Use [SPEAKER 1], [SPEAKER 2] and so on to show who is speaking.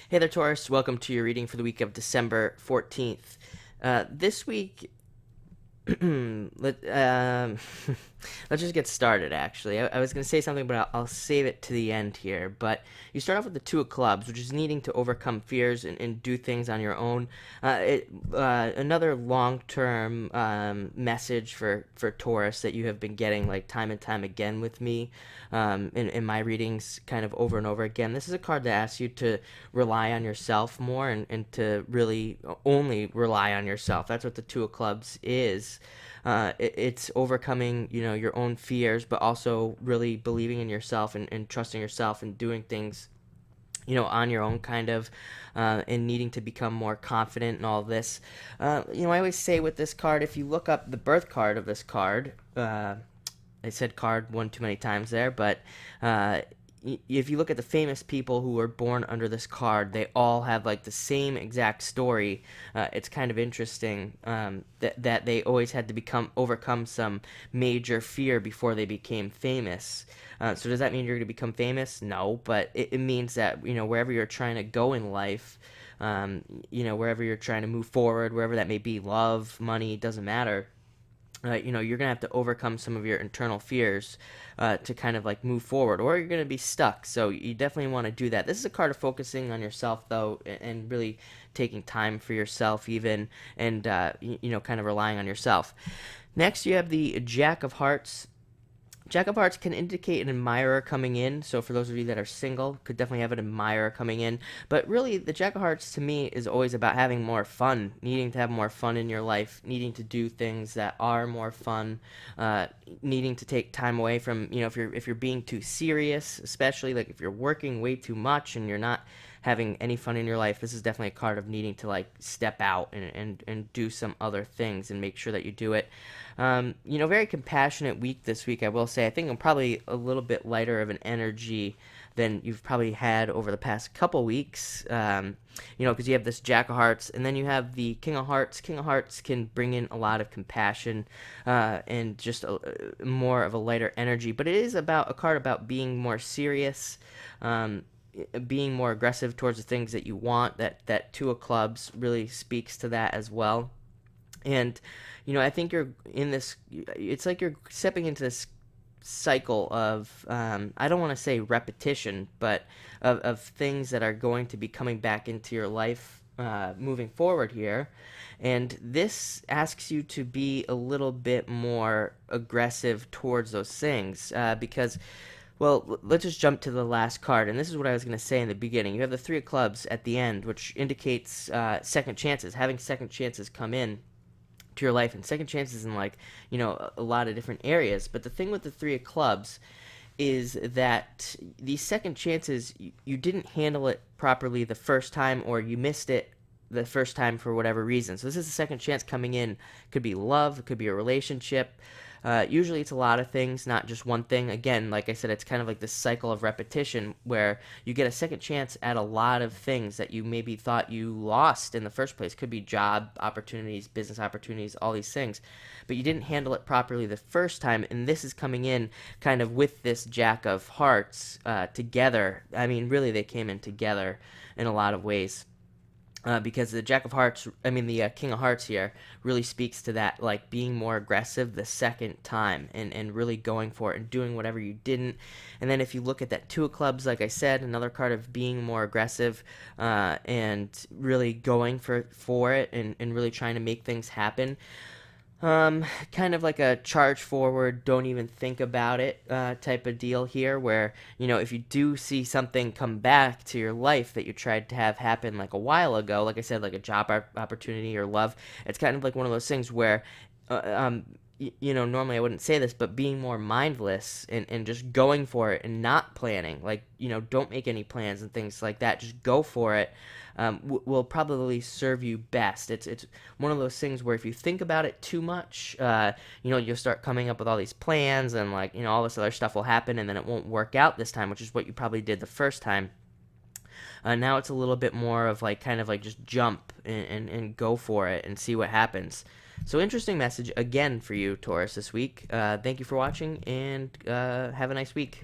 [SPEAKER 1] Hey there, Taurus. Welcome to your reading for the week of December 14th. This week, let, let's just get started, actually. I was going to say something, but I'll save it to the end here. But you start off with the Two of Clubs, which is needing to overcome fears and do things on your own. Another long-term message for Taurus that you have been getting like time and time again with me in my readings kind of over and over again. This is a card that asks you to rely on yourself more and to really only rely on yourself. That's what the Two of Clubs is. It's overcoming, your own fears, but also really believing in yourself and trusting yourself and doing things, on your own kind of, and needing to become more confident and all this. I always say with this card, if you look up the birth card of this card, I said card one too many times there, but if you look at the famous people who were born under this card, they all have like the same exact story. It's kind of interesting that they always had to overcome some major fear before they became famous. So does that mean you're going to become famous? No, but it means that wherever you're trying to go in life, wherever you're trying to move forward, wherever that may be, love, money, doesn't matter. You're gonna have to overcome some of your internal fears to kind of like move forward, or you're gonna be stuck. So you definitely want to do that. This is a card of focusing on yourself, though, and really taking time for yourself, even, and kind of relying on yourself. Next, you have the Jack of Hearts. Jack of Hearts can indicate an admirer coming in, so for those of you that are single, could definitely have an admirer coming in. But really, the Jack of Hearts to me is always about having more fun, needing to have more fun in your life, needing to do things that are more fun, needing to take time away from, if you're being too serious, especially like if you're working way too much and you're not having any fun in your life. This is definitely a card of needing to like step out and do some other things and make sure that you do it. Very compassionate week this week, I will say. I think I'm probably a little bit lighter of an energy than you've probably had over the past couple weeks. Because you have this Jack of Hearts, and then you have the King of Hearts. King of Hearts can bring in a lot of compassion and just more of a lighter energy. But it is about a card about being more serious. Being more aggressive towards the things that you want. That Two of Clubs really speaks to that as well. And I think you're in this. It's like you're stepping into this cycle of I don't want to say repetition, but of things that are going to be coming back into your life moving forward here. And this asks you to be a little bit more aggressive towards those things because, well, let's just jump to the last card. And this is what I was going to say in the beginning. You have the Three of Clubs at the end, which indicates second chances, having second chances come in to your life, and second chances in like a lot of different areas. But the thing with the Three of Clubs is that these second chances, you didn't handle it properly the first time, or you missed it the first time for whatever reason. So this is a second chance coming in. Could be love, it could be a relationship. Usually it's a lot of things, not just one thing. Again, like I said, it's kind of like this cycle of repetition where you get a second chance at a lot of things that you maybe thought you lost in the first place. Could be job opportunities, business opportunities, all these things. But you didn't handle it properly the first time, and this is coming in kind of with this Jack of Hearts together. I mean, really, they came in together in a lot of ways. Because the King of Hearts here really speaks to that, like being more aggressive the second time and really going for it and doing whatever you didn't. And then if you look at that Two of Clubs, like I said, another card of being more aggressive and really going for it and really trying to make things happen. Kind of like a charge forward, don't even think about it type of deal here, where if you do see something come back to your life that you tried to have happen like a while ago, like I said, like a job opportunity or love, it's kind of like one of those things where normally I wouldn't say this, but being more mindless and just going for it and not planning, like, don't make any plans and things like that, just go for it, will probably serve you best. It's one of those things where if you think about it too much, you'll start coming up with all these plans and like, all this other stuff will happen and then it won't work out this time, which is what you probably did the first time. Now it's a little bit more of like kind of like just jump and go for it and see what happens. So interesting message again for you, Taurus, this week. Thank you for watching, and have a nice week.